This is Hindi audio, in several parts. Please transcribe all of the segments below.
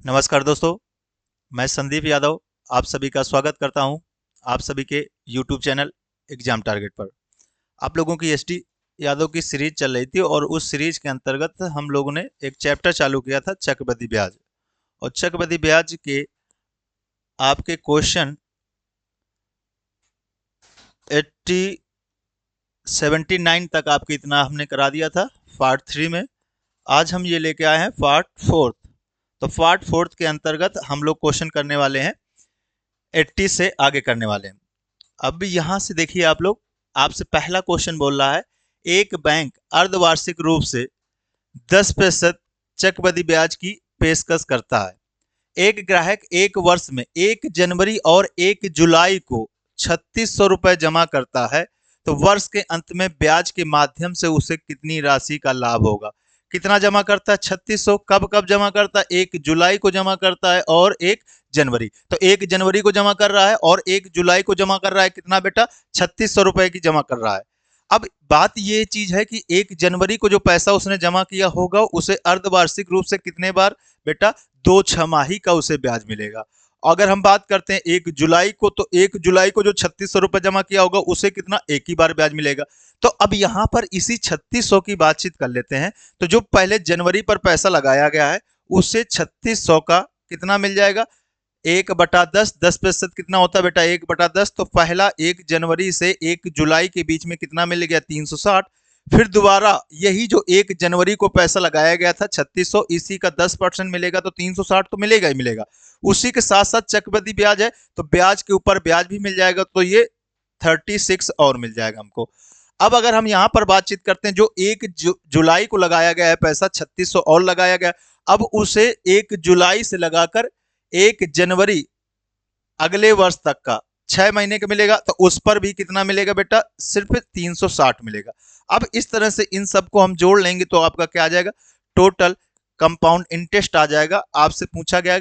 नमस्कार दोस्तों, मैं संदीप यादव आप सभी का स्वागत करता हूं आप सभी के YouTube चैनल एग्जाम टारगेट पर। आप लोगों की एसटी यादव की सीरीज चल रही थी और उस सीरीज के अंतर्गत हम लोगों ने एक चैप्टर चालू किया था चक्रवृद्धि ब्याज। और चक्रवृद्धि ब्याज के आपके क्वेश्चन 79 तक आपके इतना हमने करा दिया था पार्ट 3 में। आज हम ये लेके आए हैं पार्ट 4। तो पार्ट 4 के अंतर्गत हम लोग क्वेश्चन करने वाले हैं 80 से आगे करने वाले हैं। अब यहां से देखिए आप लोग, आपसे पहला क्वेश्चन बोल रहा है एक बैंक अर्धवार्षिक रूप से 10% चक्रवृद्धि ब्याज की पेशकश करता है। एक ग्राहक एक वर्ष में 1 जनवरी और 1 जुलाई को 3600 रुपए जमा करता है, तो वर्ष के अंत में ब्याज के माध्यम से उसे कितनी राशि का लाभ होगा। कितना जमा करता है? 3600। कब कब जमा करता है? 1 जुलाई को जमा करता है और 1 जनवरी। तो 1 जनवरी को जमा कर रहा है और 1 जुलाई को जमा कर रहा है। कितना बेटा? 3600 रुपए की जमा कर रहा है। अब बात ये चीज है कि 1 जनवरी को जो पैसा उसने जमा किया होगा उसे अर्धवार्षिक रूप से कितने बार बेटा? 2 छमाही का उसे ब्याज मिलेगा। अगर हम बात करते हैं 1 जुलाई को, तो 1 जुलाई को जो 3600 रुपए जमा किया होगा उसे कितना? एक ही बार ब्याज मिलेगा। तो अब यहां पर इसी 3600 की बातचीत कर लेते हैं। तो जो पहले जनवरी पर पैसा लगाया गया है उसे 3600 का कितना मिल जाएगा? 1/10। 10% कितना होता है बेटा? 1/10। तो पहला 1 जनवरी से 1 जुलाई के बीच में कितना मिल गया? 360। फिर दोबारा यही जो 1 जनवरी को पैसा लगाया गया था 3600, इसी का 10% मिलेगा तो 360 तो मिलेगा ही मिलेगा। उसी के साथ साथ चक्रवृद्धि ब्याज है तो ब्याज के ऊपर ब्याज भी मिल जाएगा, तो ये 36 और मिल जाएगा हमको। अब अगर हम यहां पर बातचीत करते हैं, जो 1 जुलाई को लगाया गया है पैसा 3600 और लगाया गया, अब उसे 1 जुलाई से लगाकर 1 जनवरी अगले वर्ष तक का 6 महीने का मिलेगा, तो उस पर भी कितना मिलेगा बेटा? सिर्फ 360 मिलेगा। अब इस तरह से इन सबको हम जोड़ लेंगे तो आपका क्या आ जाएगा? टोटल कंपाउंड इंटरेस्ट आ जाएगा। आपसे पूछा गया है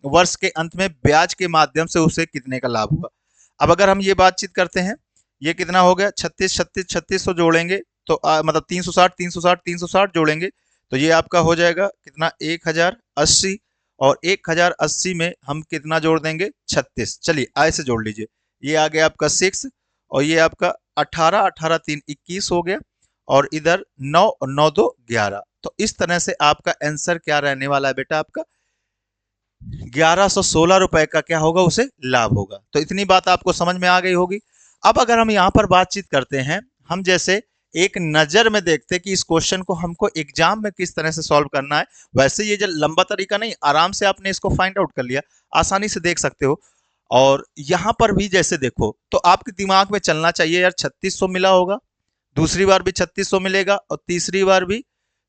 वर्ष के अंत में ब्याज के माध्यम से उसे कितने का लाभ हुआ। अब अगर हम ये बातचीत करते हैं, ये कितना हो गया? 36 36 3600 जोड़ेंगे तो मतलब 360 360 360 जोड़ेंगे तो ये आपका हो जाएगा कितना? 1080। और 1080 में हम कितना जोड़ देंगे? 36। चलिए आय से जोड़ लीजिए। ये आ गया आपका 6 और ये आपका 18 18 3 21 हो गया और इधर 9 9 2 11। तो इस तरह से आपका आंसर क्या रहने वाला है बेटा? आपका 1116 रुपए का क्या होगा? उसे लाभ होगा। तो इतनी बात आपको समझ में आ गई होगी। अब अगर हम यहां पर बातचीत करते हैं, हम जैसे एक नजर में देखते कि इस क्वेश्चन को हमको एग्जाम में किस तरह से सॉल्व करना है। वैसे ये जो लंबा तरीका नहीं, आराम से आपने इसको फाइंड आउट कर लिया, आसानी से देख सकते हो। और यहां पर भी जैसे देखो तो आपके दिमाग में चलना चाहिए यार, 3600 मिला होगा, दूसरी बार भी 3600 मिलेगा और तीसरी बार भी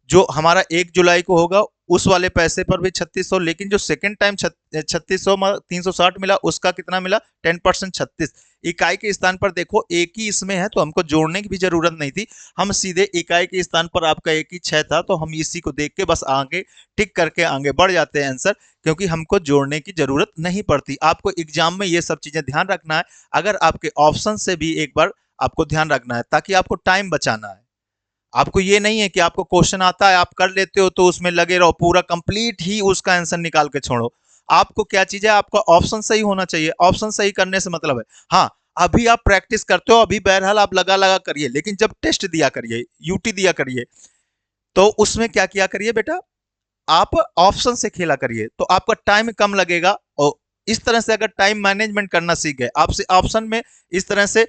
जो हमारा 1 जुलाई को होगा उस वाले पैसे पर भी 3600। लेकिन जो सेकंड टाइम 3600 360 मिला उसका कितना मिला? 10%। 36 इकाई के स्थान पर देखो एक ही इसमें है तो हमको जोड़ने की भी जरूरत नहीं थी। हम सीधे इकाई के स्थान पर आपका एक ही 6 था तो हम इसी को देख के बस आगे टिक करके आगे बढ़ जाते हैं आंसर, क्योंकि हमको जोड़ने की जरूरत नहीं पड़ती। आपको एग्जाम में ये सब चीजें ध्यान रखना है। अगर आपके ऑप्शन से भी एक बार आपको ध्यान रखना है ताकि आपको टाइम बचाना है। आपको ये नहीं है कि आपको क्वेश्चन आता है आप कर लेते हो तो उसमें लगे रहो, पूरा कंप्लीट ही उसका आंसर निकाल के छोड़ो। आपको क्या चीज है? आपका ऑप्शन सही होना चाहिए। ऑप्शन सही करने से मतलब है, हाँ अभी आप प्रैक्टिस करते हो, अभी बहरहाल आप लगा लगा करिए, लेकिन जब टेस्ट दिया करिए, यूटी दिया करिए, तो उसमें क्या किया करिए बेटा? आप ऑप्शन से खेला करिए तो आपका टाइम कम लगेगा। और इस तरह से अगर टाइम मैनेजमेंट करना सीख गए, आपसे ऑप्शन में इस तरह से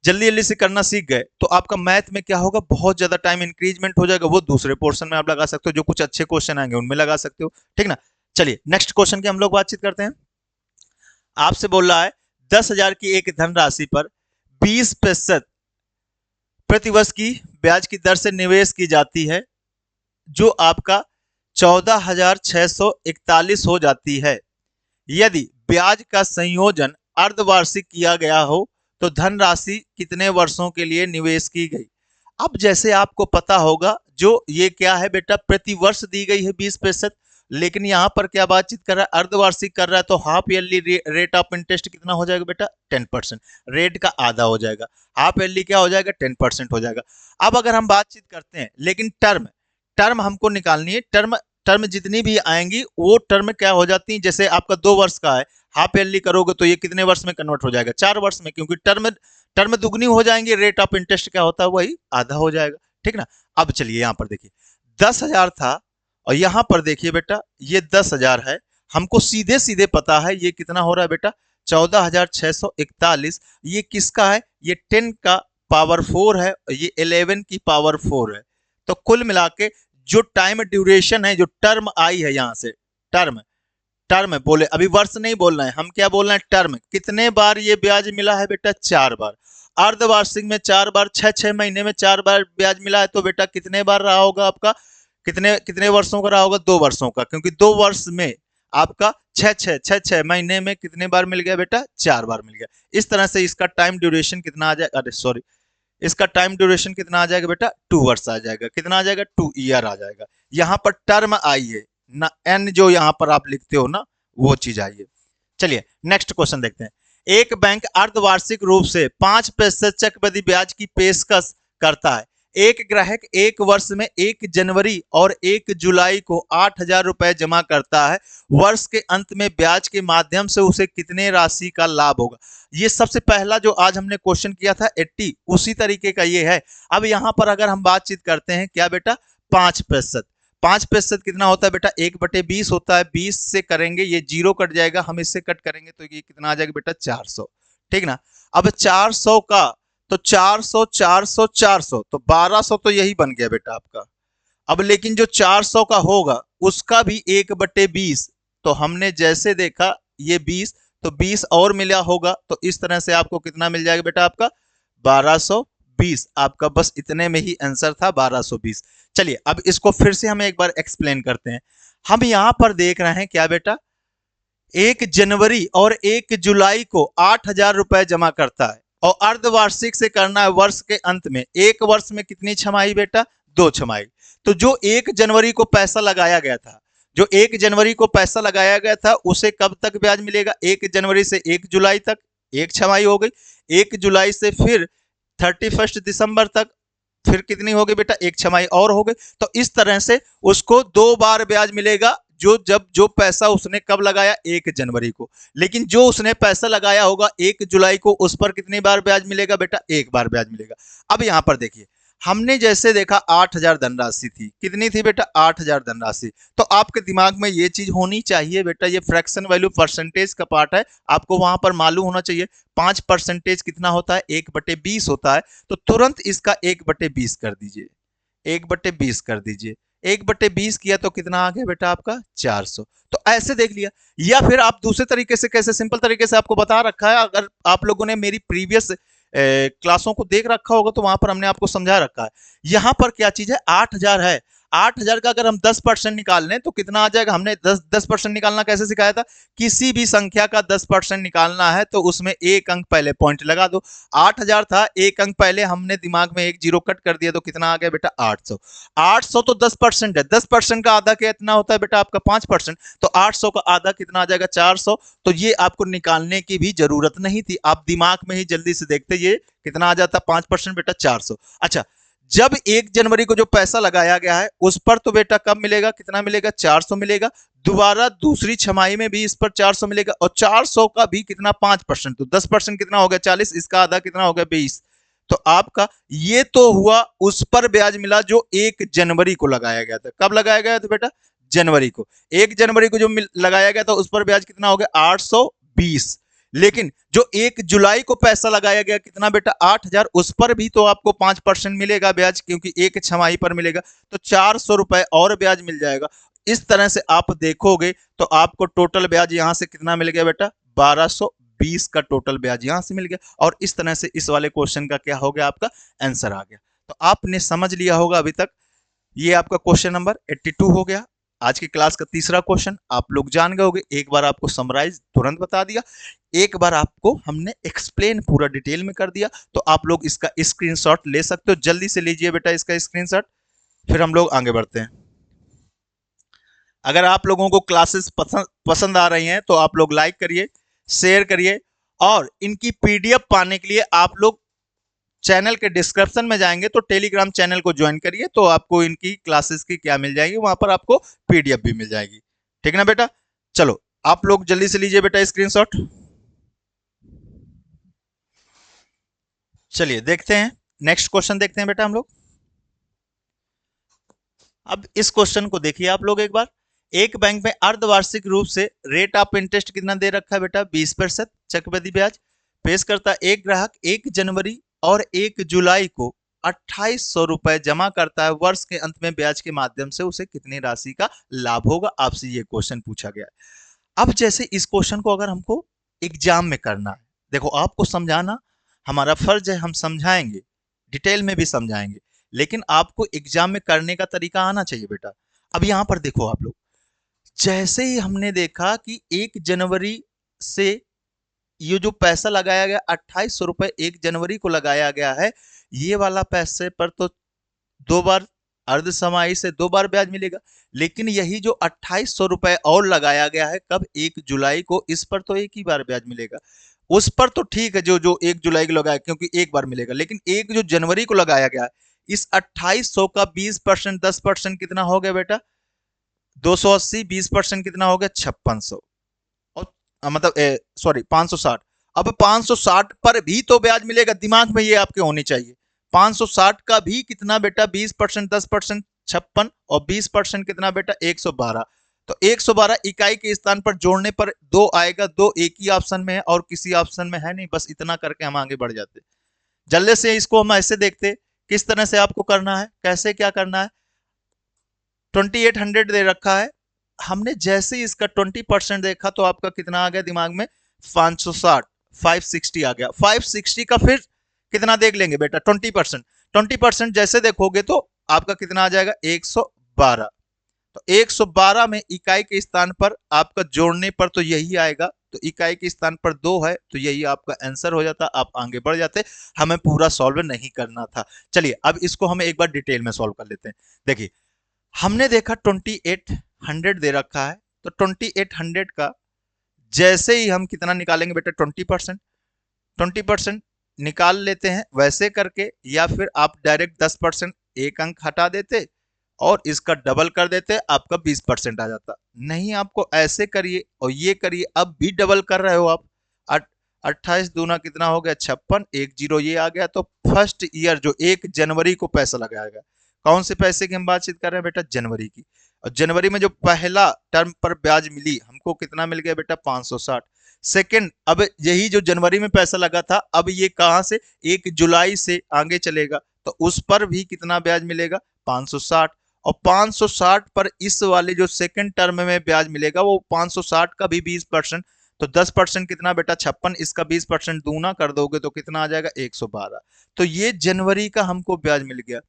जल्दी जल्दी से करना सीख गए तो आपका मैथ में क्या होगा? बहुत ज्यादा टाइम इंक्रीजमेंट हो जाएगा। वो दूसरे पोर्शन में आप लगा सकते हो, जो कुछ अच्छे क्वेश्चन आएंगे उनमें लगा सकते हो। ठीक ना? चलिए नेक्स्ट क्वेश्चन की हम लोग बातचीत करते हैं। आपसे बोल रहा है 10,000 की एक धनराशि पर 20% प्रतिवर्ष की ब्याज की दर से निवेश की जाती है, जो आपका 14,641 हो जाती है। यदि ब्याज का संयोजन अर्धवार्षिक किया गया हो तो धनराशि कितने वर्षों के लिए निवेश की गई। अब जैसे आपको पता होगा जो ये क्या है बेटा? प्रतिवर्ष दी गई है 20%, लेकिन यहां पर क्या बातचीत कर रहा है? अर्धवार्षिक कर रहा है तो half yearly rate of interest कितना हो जाएगा बेटा? 10%। रेट का आधा हो जाएगा। हाफ ईयरली क्या हो जाएगा? 10% हो जाएगा। अब अगर हम बातचीत करते हैं, लेकिन टर्म टर्म हमको निकालनी है। टर्म टर्म जितनी भी आएंगी वो टर्म क्या हो जाती हैं, जैसे आपका 2 वर्ष का है, हाफ ईयरली करोगे तो ये कितने वर्ष में कन्वर्ट हो जाएगा, 4 वर्ष में, क्योंकि टर्म टर्म दुगनी हो जाएंगी, रेट ऑफ इंटरेस्ट क्या होता है वही आधा हो जाएगा। ठीक ना। अब चलिए यहाँ पर देखिए 10,000 था और यहाँ पर देखिए बेटा ये 10,000 है, हमको सीधे सीधे पता है ये कितना हो रहा है बेटा 14,641। ये किसका है, ये 10 का पावर 4 है, ये 11 की पावर 4 है। तो कुल मिला के जो टाइम ड्यूरेशन है, जो टर्म आई है यहाँ से, टर्म टर्म बोले, अभी वर्ष नहीं बोलना है, हम क्या बोलना है, टर्म। कितने बार ये ब्याज मिला है बेटा, 4 बार। अर्धवार्षिक में 4 बार, 6 महीने में 4 बार ब्याज मिला है, तो बेटा कितने बार रहा होगा आपका, कितने कितने वर्षों का रहा होगा, 2 वर्षों का, क्योंकि 2 वर्ष में आपका 6 महीने में कितने बार मिल गया बेटा, 4 बार मिल गया। इस तरह से इसका टाइम ड्यूरेशन कितना आ जाएगा, अरे सॉरी, इसका टाइम ड्यूरेशन कितना आ जाएगा बेटा, 2 वर्ष आ जाएगा। कितना आ जाएगा, 2 ईयर आ जाएगा। यहाँ पर टर्म आई है ना, एन जो यहाँ पर आप लिखते हो ना, वो चीज आई है। चलिए नेक्स्ट क्वेश्चन देखते हैं। एक बैंक अर्धवार्षिक रूप से 5% चक्रवृद्धि ब्याज की पेशकश करता है। एक ग्राहक 1 वर्ष में 1 जनवरी और 1 जुलाई को 8,000 रुपए जमा करता है। वर्ष के अंत में ब्याज के माध्यम से उसे कितने राशि का लाभ होगा। ये सबसे पहला जो आज हमने क्वेश्चन किया था 80, उसी तरीके का ये है। अब यहाँ पर अगर हम बातचीत करते हैं क्या बेटा, 5%। 5% कितना होता है बेटा, 1/20 होता है। 20 से करेंगे ये 0 कट जाएगा, हम इससे कट करेंगे तो ये कितना आ जाएगा बेटा, 400। ठीक ना। अब 400 का तो 400 400 400 तो 1200 तो यही बन गया बेटा आपका। अब लेकिन जो 400 का होगा उसका भी 1/20, तो हमने जैसे देखा ये 20, तो 20 और मिला होगा, तो इस तरह से आपको कितना मिल जाएगा बेटा, आपका 1220। आपका बस इतने में ही आंसर था, 1220। चलिए अब इसको फिर से हम एक बार एक्सप्लेन करते हैं। हम यहां पर देख रहे हैं क्या बेटा, 1 जनवरी और 1 जुलाई को 8,000 रुपए जमा करता है और अर्धवार्षिक से करना है वर्ष के अंत में। एक वर्ष में कितनी छमाही बेटा, 2 छमाही। तो जो 1 जनवरी को पैसा लगाया गया था, जो 1 जनवरी को पैसा लगाया गया था उसे कब तक ब्याज मिलेगा, 1 जनवरी से 1 जुलाई तक, 1 छमाही हो गई। 1 जुलाई से फिर 31 दिसंबर तक, फिर कितनी हो गई बेटा, 1 छमाही और हो गई। तो इस तरह से उसको 2 बार ब्याज मिलेगा, जब जो पैसा उसने कब लगाया, 1 जनवरी को। लेकिन जो उसने पैसा लगाया होगा 1 जुलाई को, उस पर कितनी बार ब्याज मिलेगा बेटा, 1 बार ब्याज मिलेगा। अब यहां पर देखिए हमने जैसे देखा 8,000 धनराशि थी, कितनी थी बेटा, 8,000 धनराशि। तो आपके दिमाग में ये चीज होनी चाहिए बेटा, ये फ्रैक्शन वैल्यू परसेंटेज का पार्ट है, आपको वहां पर मालूम होना चाहिए 5% कितना होता है, 1/20 होता है। तो तुरंत इसका 1/20 कर दीजिए, 1/20 कर दीजिए। 1/20 किया तो कितना आ गया बेटा आपका, 400। तो ऐसे देख लिया। या फिर आप दूसरे तरीके से, कैसे, सिंपल तरीके से आपको बता रखा है, अगर आप लोगों ने मेरी प्रीवियस क्लासों को देख रखा होगा तो वहां पर हमने आपको समझा रखा है। यहां पर क्या चीज है, 8,000 है, 8,000 का अगर हम 10% निकाल लें तो कितना आ जाएगा। हमने 10% निकालना कैसे सिखाया था, किसी भी संख्या का 10% निकालना है तो उसमें एक अंक पहले पॉइंट लगा दो। 8,000 था, एक अंक पहले हमने दिमाग में एक 0 कट कर दिया, तो कितना आ गया बेटा, 800। 800 तो 10% है, 10% का आधा कितना होता है बेटा आपका, 5%। तो 800 का आधा कितना आ जाएगा, 400। तो ये आपको निकालने की भी जरूरत नहीं थी, आप दिमाग में ही जल्दी से देखते, ये कितना आ जाता, 5% बेटा, 400। अच्छा, जब 1 जनवरी को जो पैसा लगाया गया है उस पर तो बेटा कब मिलेगा, कितना मिलेगा, 400 मिलेगा। दोबारा दूसरी छमाही में भी इस पर 400 मिलेगा, और 400 का भी कितना, 5%। तो 10% कितना हो गया, 40। इसका आधा कितना हो गया, 20। तो आपका ये तो हुआ, उस पर ब्याज मिला जो 1 जनवरी को लगाया गया था। कब लगाया गया था बेटा, जनवरी को। 1 जनवरी को जो लगाया गया था उस पर ब्याज कितना हो गया, 820। लेकिन जो 1 जुलाई को पैसा लगाया गया कितना बेटा, 8,000, उस पर भी तो आपको 5% मिलेगा ब्याज, क्योंकि एक छमाही पर मिलेगा। तो 400 रुपए और ब्याज मिल जाएगा। इस तरह से आप देखोगे तो आपको टोटल ब्याज यहां से कितना मिल गया बेटा, 1220 का टोटल ब्याज यहां से मिल गया। और इस तरह से इस वाले क्वेश्चन का क्या हो गया, आपका आंसर आ गया। तो आपने समझ लिया होगा अभी तक, ये आपका क्वेश्चन नंबर 82 हो गया। आज की क्लास का तीसरा क्वेश्चन आप लोग जान गए होंगे, एक बार आपको समराइज तुरंत बता दिया, एक बार आपको हमने एक्सप्लेन पूरा डिटेल में कर दिया। तो आप लोग इसका स्क्रीनशॉट ले सकते हो, जल्दी से लीजिए बेटा इसका स्क्रीनशॉट, फिर हम लोग आगे बढ़ते हैं। अगर आप लोगों को क्लासेस पसंद आ रही हैं तो आप लोग लाइक करिए, शेयर करिए, और इनकी पीडीएफ पाने के लिए आप लोग चैनल के डिस्क्रिप्शन में जाएंगे तो टेलीग्राम चैनल को ज्वाइन करिए, तो आपको इनकी क्लासेस की क्या मिल जाएगी, वहां पर आपको पीडीएफ भी मिल जाएगी। ठीक है ना बेटा? चलो आप लोग जल्दी से लीजिए बेटा स्क्रीनशॉट। चलिए देखते हैं, नेक्स्ट क्वेश्चन देखते हैं बेटा हम लोग। अब इस क्वेश्चन को देखिए आप लोग एक बार। एक बैंक में अर्धवार्षिक रूप से रेट ऑफ इंटरेस्ट कितना दे रखा है बेटा? 20% चक्रवृद्धि ब्याज। पेश करता एक ग्राहक 1 जनवरी और 1 जुलाई को 2800 रुपए जमा करता है। वर्ष के अंत में ब्याज के माध्यम से उसे कितनी राशि का लाभ होगा? आपसे ये क्वेश्चन पूछा गया है। अब जैसे इस क्वेश्चन को अगर हमको एग्जाम में करना है, देखो आपको समझाना हमारा फर्ज है, हम समझाएंगे, डिटेल में भी समझाएंगे, लेकिन आपको एग्जाम में करने का तरीका आना चाहिए बेटा। अब यहां पर देखो आप लोग, जैसे ही हमने देखा कि 1 जनवरी से ये जो पैसा लगाया गया 2800 रुपए 1 जनवरी को लगाया गया है, ये वाला पैसे पर तो 2 बार अर्ध समाई से 2 बार ब्याज मिलेगा। लेकिन यही जो 2800 रुपए और लगाया गया है कब? 1 जुलाई को, इस पर तो एक ही बार ब्याज मिलेगा। उस पर तो ठीक है, जो जो 1 जुलाई को लगाया, क्योंकि एक बार मिलेगा। लेकिन एक जो जनवरी को लगाया गया है, इस 2800 का 20% 10% कितना हो गया बेटा? 280। 20% कितना हो गया? 5600। और मतलब सॉरी 560। अब 560 पर भी तो ब्याज मिलेगा, दिमाग में ये आपके होनी चाहिए। 560 का भी कितना बेटा? 20% 10% 56 और 20% कितना बेटा? 112। तो 112 इकाई के स्थान पर जोड़ने पर 2 आएगा। 2 एक ही ऑप्शन में है और किसी ऑप्शन में है नहीं, बस इतना करके हम आगे बढ़ जाते। जल्दी से इसको हम ऐसे देखते किस तरह से आपको करना है, कैसे क्या करना है। 2800 दे रखा है, हमने जैसे ही इसका 20% देखा तो आपका कितना आ गया दिमाग में? 560। 560 आ गया। 560 का फिर कितना देख लेंगे बेटा? 20%। 20% जैसे देखोगे तो आपका कितना आ जाएगा? 112। तो 112 में इकाई के स्थान पर आपका जोड़ने पर तो यही आएगा, तो इकाई के स्थान पर 2 है तो यही आपका आंसर हो जाता। आप आगे बढ़ जाते, हमें पूरा सॉल्व नहीं करना था। चलिए अब इसको हम एक बार डिटेल में सॉल्व कर लेते हैं। देखिए हमने देखा 2800 दे रखा है, तो 2800 का जैसे ही हम कितना निकालेंगे बेटा? 20%। 20% निकाल लेते हैं वैसे करके, या फिर आप डायरेक्ट 10% एक अंक हटा देते और इसका डबल कर देते, आपका 20% आ जाता। नहीं, आपको ऐसे करिए और ये करिए। अब भी डबल कर रहे हो आप। 28 दूना कितना हो गया? 56। 10 ये आ गया। तो फर्स्ट ईयर जो 1 जनवरी को पैसा लगाया गया, कौन से पैसे की हम बातचीत कर रहे हैं बेटा? जनवरी की। और जनवरी में जो पहला टर्म पर ब्याज मिली हमको, कितना मिल गया बेटा? 560। सेकंड, अब यही जो जनवरी में पैसा लगा था, अब ये कहां से? 1 जुलाई से आगे चलेगा, तो उस पर भी कितना ब्याज मिलेगा? 560। और 560 पर इस वाले जो सेकंड टर्म में ब्याज मिलेगा वो 560 का भी 20%। तो 10% कितना बेटा? 56। इसका 20% दूना कर दोगे तो कितना आ जाएगा? 112। तो ये जनवरी का हमको ब्याज मिल गया,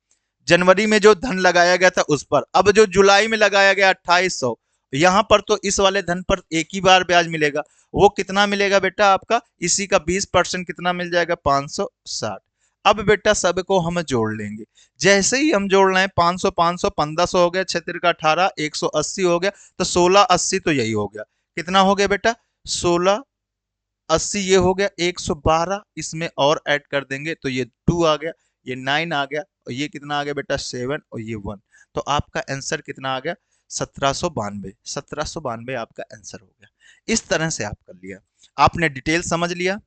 जनवरी में जो धन लगाया गया था उस पर। अब जो जुलाई में लगाया गया 2800, यहां पर तो इस वाले धन पर एक ही बार ब्याज मिलेगा। वो कितना मिलेगा बेटा आपका? इसी का 20% कितना मिल जाएगा? 560। अब बेटा सबको हम जोड़ लेंगे। जैसे ही हम जोड़ रहे हैं 500 500 1500 हो गया, 6 का 18, 180 हो गया। तो 1680 तो यही हो गया। कितना हो गया बेटा? 1680 ये हो गया। 112 इसमें और ऐड कर देंगे तो ये 2 आ गया, ये 9 आ गया, और ये कितना आ गया बेटा? 7 और ये 1। तो आपका आंसर कितना आ गया? 1792। 1792 आपका आंसर हो गया। इस तरह से आप कर लिया, आपने डिटेल समझ लिया।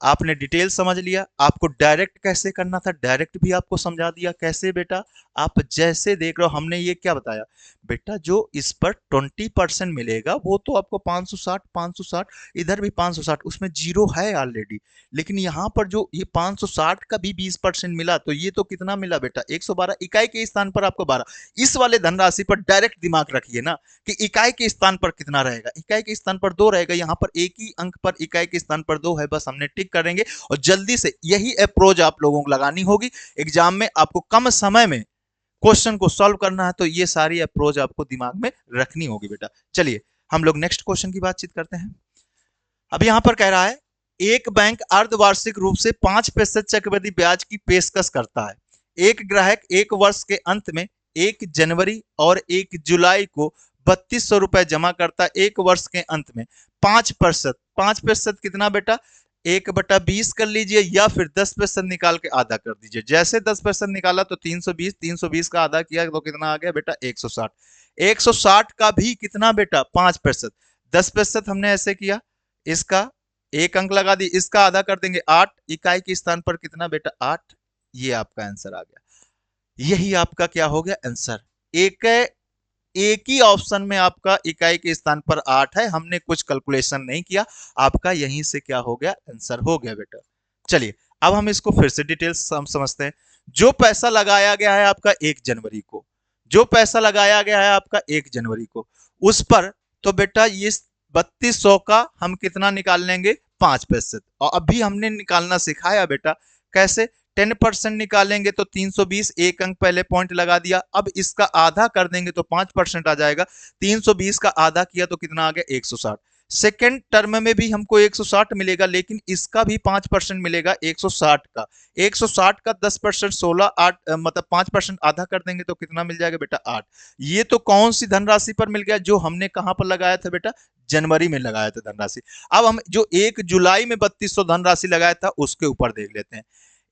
आपने डिटेल समझ लिया। आपको डायरेक्ट कैसे करना था, डायरेक्ट भी आपको समझा दिया। कैसे बेटा? आप जैसे देख रहे हो, हमने ये क्या बताया बेटा? जो इस पर 20% मिलेगा वो तो आपको 560 560, इधर भी 560, उसमें जीरो है ऑलरेडी। लेकिन यहां पर जो ये 560 का भी 20% मिला, तो ये तो कितना मिला बेटा? 112। इकाई के स्थान पर आपको 12। इस वाले धनराशि पर डायरेक्ट दिमाग रखिए ना कि इकाई के स्थान पर कितना रहेगा। इकाई के स्थान पर 2 रहेगा, यहां पर एक ही अंक पर इकाई के स्थान पर 2 है, बस हमने टिक करेंगे। और जल्दी से यही अप्रोच आप लोगों को लगानी होगी एग्जाम में। आपको कम समय में क्वेश्चन को सॉल्व करना है, तो ये सारी अप्रोच आपको दिमाग में रखनी होगी बेटा। चलिए हम लोग नेक्स्ट क्वेश्चन की बातचीत करते हैं। अब यहां पर कह रहा है एक बैंक अर्धवार्षिक रूप से 5% चक्रवृद्धि ब्याज की पेशकश करता है। एक ग्राहक 1 वर्ष के अंत में 1 जनवरी और 1 जुलाई को 3200 रुपए जमा करता है। 1 वर्ष के अंत में 5%। 5% कितना बेटा? 1/20 कर लीजिए या फिर 10% निकाल के आधा कर दीजिए। जैसे 10% निकाला तो 320, 320 का आधा किया तो कितना आ गया बेटा 160। 160 का भी कितना बेटा 5%। 10% हमने ऐसे किया, इसका एक अंक लगा दी, इसका आधा कर देंगे 8, इकाई के स्थान पर कितना बेटा 8। ये आपका आंसर आ गया। यही आपका क्या हो गया आंसर। एक ही ऑप्शन में आपका इकाई के स्थान पर 8 है, हमने कुछ कैलकुलेशन नहीं किया, आपका यहीं से क्या हो गया आंसर हो गया बेटा। चलिए अब हम इसको फिर से डिटेल्स समझते हैं। जो पैसा लगाया गया है आपका 1 जनवरी को, जो पैसा लगाया गया है आपका 1 जनवरी को, उस पर तो बेटा ये 3200 का हम कितना निकाल लेंगे 5%। और अभी हमने निकालना सिखाया बेटा कैसे, 10% निकालेंगे तो 320, एक अंक पहले पॉइंट लगा दिया। अब इसका आधा कर देंगे तो 5% आ जाएगा। 320 का आधा किया तो कितना आ गया 160। सेकेंड टर्म में भी हमको 160 मिलेगा, लेकिन इसका भी 5% मिलेगा 160 का। 160 का 10% 16, 8 मतलब 5% आधा कर देंगे तो कितना मिल जाएगा बेटा 8। ये तो कौन सी धनराशि पर मिल गया, जो हमने कहां पर लगाया था बेटा जनवरी में लगाया था धनराशि। अब हम जो 1 जुलाई में 3200 धनराशि लगाया था उसके ऊपर देख लेते हैं।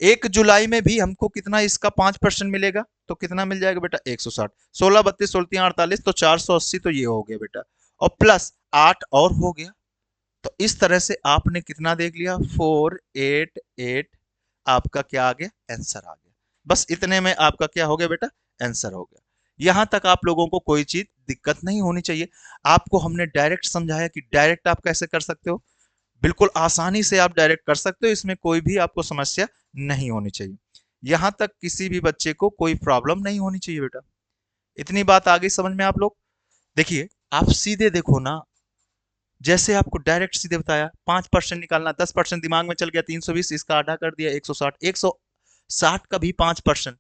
1 जुलाई में भी हमको कितना इसका 5% मिलेगा तो कितना मिल जाएगा बेटा 160। 16 32 16 48 तो 480, तो ये हो गया बेटा, और प्लस 8 और हो गया। तो इस तरह से आपने कितना देख लिया 488, आपका क्या आ गया आंसर आ गया। बस इतने में आपका क्या हो गया बेटा आंसर हो गया। यहां तक आप लोगों को कोई चीज दिक्कत नहीं होनी चाहिए। आपको हमने डायरेक्ट समझाया कि डायरेक्ट आप कैसे कर सकते हो, बिल्कुल आसानी से आप डायरेक्ट कर सकते हो, इसमें कोई भी आपको समस्या नहीं होनी चाहिए। यहां तक किसी भी बच्चे को कोई प्रॉब्लम नहीं होनी चाहिए बेटा। इतनी बात आ गई समझ में आप लोग। देखिए आप सीधे देखो ना, जैसे आपको डायरेक्ट सीधे बताया 5% निकालना, 10% दिमाग में चल गया 320, इसका आधा कर दिया 160। 160 का भी 5%,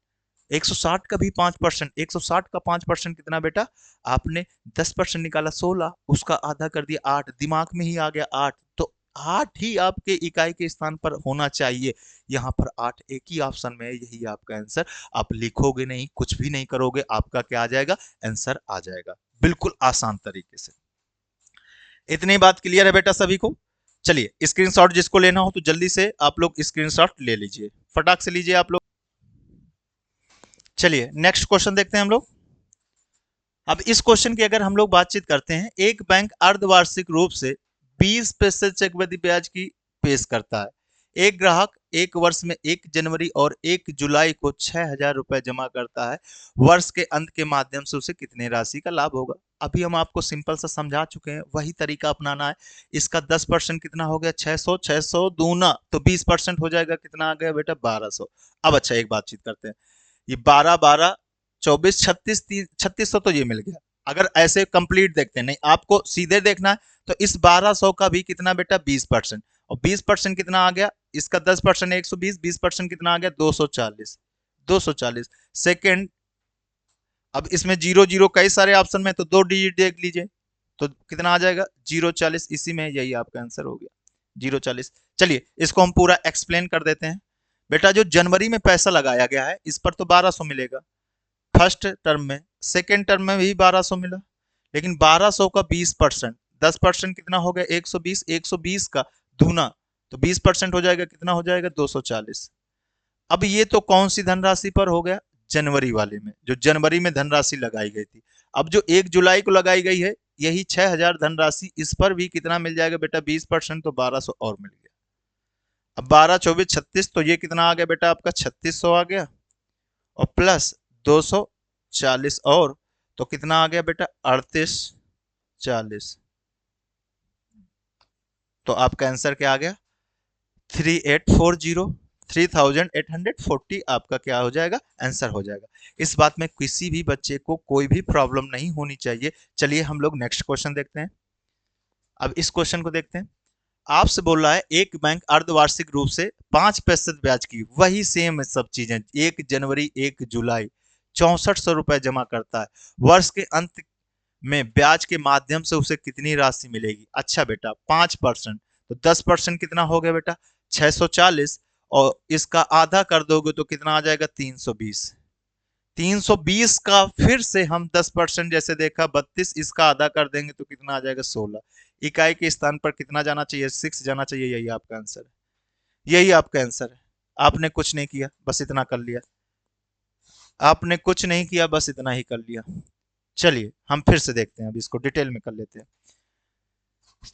160 का भी 5%, 160 का 5% कितना बेटा, आपने 10% निकाला 16, उसका आधा कर दिया 8, दिमाग में ही आ गया 8, तो 8 ही आपके इकाई के स्थान पर होना चाहिए। यहां पर 8 एक ही ऑप्शन में है, यही आपका आंसर। आप लिखोगे नहीं, कुछ भी नहीं करोगे, आपका क्या आ जाएगा आंसर आ जाएगा, बिल्कुल आसान तरीके से। इतनी बात क्लियर है बेटा सभी को। चलिए स्क्रीनशॉट जिसको लेना हो तो जल्दी से आप लोग स्क्रीनशॉट ले लीजिए, फटाक से लीजिए आप लोग। चलिए नेक्स्ट क्वेश्चन देखते हैं हम लोग। अब इस क्वेश्चन की अगर हम लोग बातचीत करते हैं, एक बैंक अर्धवार्षिक रूप से 20% चक्रवृद्धि ब्याज की पेश करता है। एक ग्राहक एक वर्ष में 1 जनवरी और 1 जुलाई को 6,000 रुपए जमा करता है। वर्ष के अंत के माध्यम से उसे कितने राशि का लाभ होगा। अभी हम आपको सिंपल सा समझा चुके हैं, वही तरीका अपनाना है। इसका 10% कितना हो गया 600, 600 दूना तो 20% हो जाएगा, कितना आ गया बेटा 1200। अब अच्छा एक बातचीत करते हैं, ये 12 12 24 36 3600 तो ये मिल गया। अगर ऐसे कंप्लीट देखते हैं, नहीं आपको सीधे देखना है, तो इस 1200 का भी कितना बेटा 20%, और 20% कितना आ गया, इसका 10% 120, 20% कितना आ गया 240, 240 सेकेंड। अब इसमें 0 0 कई सारे ऑप्शन में, तो 2 डिजिट देख लीजिए तो कितना आ जाएगा 040, इसी में यही आपका आंसर हो गया 040। चलिए इसको हम पूरा एक्सप्लेन कर देते हैं। बेटा जो जनवरी में पैसा लगाया गया है इस पर तो 1200 मिलेगा फर्स्ट टर्म में, सेकेंड टर्म में भी 1200 मिला, लेकिन 1200 का 20%, 10% कितना हो गया 120, 120 का दूना तो 20% हो जाएगा, कितना हो जाएगा 240। अब ये तो कौन सी धनराशि पर हो गया, जनवरी वाले में, जो जनवरी में धनराशि लगाई गई थी। अब जो 1 जुलाई को लगाई गई है यही 6,000 धनराशि, इस पर भी कितना मिल जाएगा बेटा 20%, तो 1200 और मिल गया। अब 12 24 36, तो ये कितना आ गया बेटा आपका 3600 आ गया, और प्लस 240 और तो कितना आ गया बेटा 3840। तो आपका आंसर क्या आ गया 3840, 3840 आपका क्या हो जाएगा आंसर हो जाएगा। इस बात में किसी भी बच्चे को कोई भी प्रॉब्लम नहीं होनी चाहिए। चलिए हम लोग नेक्स्ट क्वेश्चन देखते हैं। अब इस क्वेश्चन को देखते हैं। आपसे बोल रहा है एक बैंक अर्धवार्षिक रूप से 5% ब्याज की, वही सेम सब चीजें, 1 जनवरी 1 जुलाई 6400 रुपए जमा करता है। वर्ष के अंत में ब्याज के माध्यम से उसे कितनी राशि मिलेगी। अच्छा बेटा 5%, तो 10% कितना हो गया बेटा 640, और इसका आधा कर दोगे तो कितना आ जाएगा 320। 320 का फिर से हम 10% जैसे देखा 32, इसका आधा कर देंगे तो कितना आ जाएगा 16। इकाई के स्थान पर कितना जाना चाहिए 6 जाना चाहिए, यही आपका आंसर है। यही आपका आंसर है। आपने कुछ नहीं किया, बस इतना कर लिया। आपने कुछ नहीं किया, बस इतना ही कर लिया। चलिए हम फिर से देखते हैं, अब इसको डिटेल में कर लेते हैं।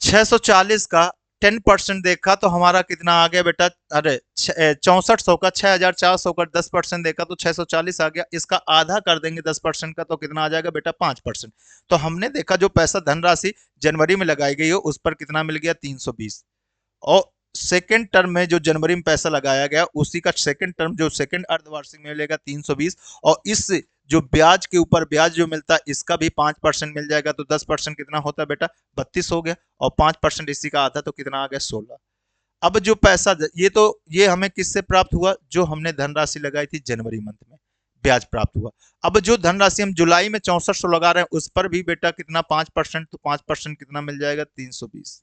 640 का 10% देखा तो हमारा कितना आ गया बेटा? अरे 6400 का 6400 का 10% देखा तो 640 आ गया। इसका आधा कर देंगे 10% का तो कितना आ जाएगा बेटा? 5%। तो हमने देखा जो पैसा धनराशि जनवरी में लगाई गई हो उस पर कितना मिल गया? 320। और सेकेंड टर्म में जो जनवरी में पैसा लगाया गया उसी का सेकेंड टर्म जो सेकेंड अर्धवार्षिक में मिलेगा 320। और इस जो ब्याज के ऊपर ब्याज जो मिलता है इसका भी 5% मिल जाएगा। तो 10% कितना होता है बेटा? 32 हो गया। और 5% इसी का आधा तो कितना आ गया? 16। अब जो पैसा ये हमें किससे प्राप्त हुआ? जो हमने धनराशि लगाई थी जनवरी मंथ में, ब्याज प्राप्त हुआ। अब जो धनराशि हम जुलाई में 6400 लगा रहे हैं उस पर भी बेटा कितना? 5%। तो 5% कितना मिल जाएगा? 320।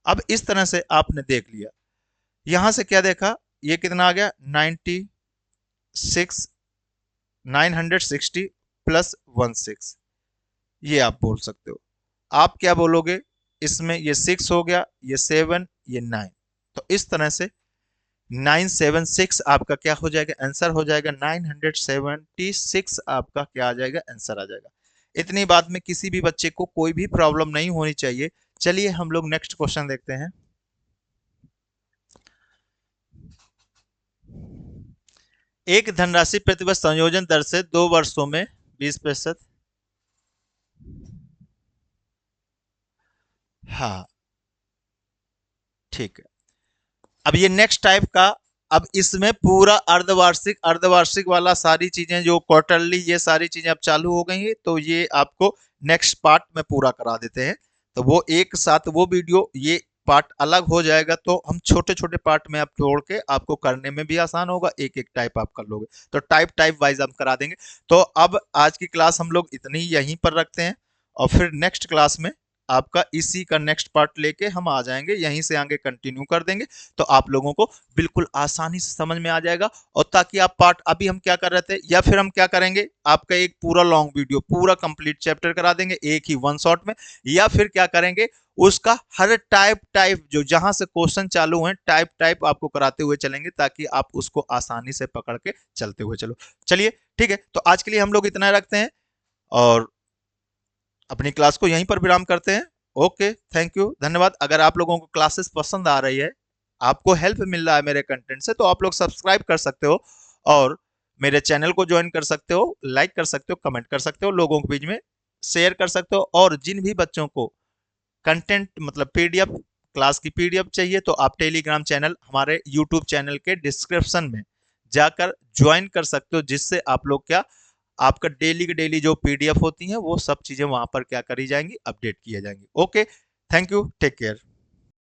अब इस तरह से आपने देख लिया। यहां से क्या देखा? ये कितना आ गया? 96 960 प्लस 16। ये आप बोल सकते हो। आप क्या बोलोगे इसमें? ये 6 हो गया, ये 7, ये 9। तो इस तरह से 976 आपका क्या हो जाएगा? आंसर हो जाएगा। 976 आपका क्या आ जाएगा? आंसर आ जाएगा। इतनी बात में किसी भी बच्चे को कोई भी प्रॉब्लम नहीं होनी चाहिए। चलिए हम लोग नेक्स्ट क्वेश्चन देखते हैं। एक धनराशि प्रतिवर्ष संयोजन दर से 2 वर्षों में 20%। हाँ ठीक है। अब ये नेक्स्ट टाइप का, अब इसमें पूरा अर्धवार्षिक अर्धवार्षिक वाला सारी चीजें जो क्वार्टरली ये सारी चीजें अब चालू हो गई हैं। तो ये आपको नेक्स्ट पार्ट में पूरा करा देते हैं। तो वो एक साथ वो वीडियो ये पार्ट अलग हो जाएगा। तो हम छोटे छोटे पार्ट में आप तोड़ के आपको करने में भी आसान होगा। एक एक टाइप आप कर लोगे तो टाइप टाइप वाइज हम करा देंगे। तो अब आज की क्लास हम लोग इतनी यहीं पर रखते हैं और फिर नेक्स्ट क्लास में आपका इसी का नेक्स्ट पार्ट लेके हम आ जाएंगे, यहीं से आगे कंटिन्यू कर देंगे। तो आप लोगों को बिल्कुल आसानी से समझ में आ जाएगा। और ताकि आप पार्ट अभी हम क्या कर रहे थे या फिर हम क्या करेंगे, आपका एक पूरा लॉन्ग वीडियो पूरा कंप्लीट चैप्टर करा देंगे एक ही वन शॉट में। या फिर क्या करेंगे, उसका हर टाइप टाइप जो जहां से क्वेश्चन चालू हैं टाइप टाइप आपको कराते हुए चलेंगे ताकि आप उसको आसानी से पकड़ के चलते हुए चलो। चलिए ठीक है, तो आज के लिए हम लोग इतना रखते हैं और अपनी क्लास को यहीं पर विराम करते हैं। ओके, थैंक यू, धन्यवाद। अगर आप लोगों को क्लासेस पसंद आ रही है, आपको हेल्प मिल रहा है मेरे कंटेंट से, तो आप लोग सब्सक्राइब कर सकते हो और मेरे चैनल को ज्वाइन कर सकते हो, लाइक कर सकते हो, कमेंट कर सकते हो, लोगों के बीच में शेयर कर सकते हो। और जिन भी बच्चों को कंटेंट मतलब पीडीएफ क्लास की पीडीएफ चाहिए तो आप टेलीग्राम चैनल हमारे यूट्यूब चैनल के डिस्क्रिप्शन में जाकर ज्वाइन कर सकते हो, जिससे आप लोग क्या, आपका डेली की डेली जो पीडीएफ होती हैं वो सब चीजें वहां पर क्या करी जाएंगी? अपडेट किए जाएंगी। Okay, thank you, take care.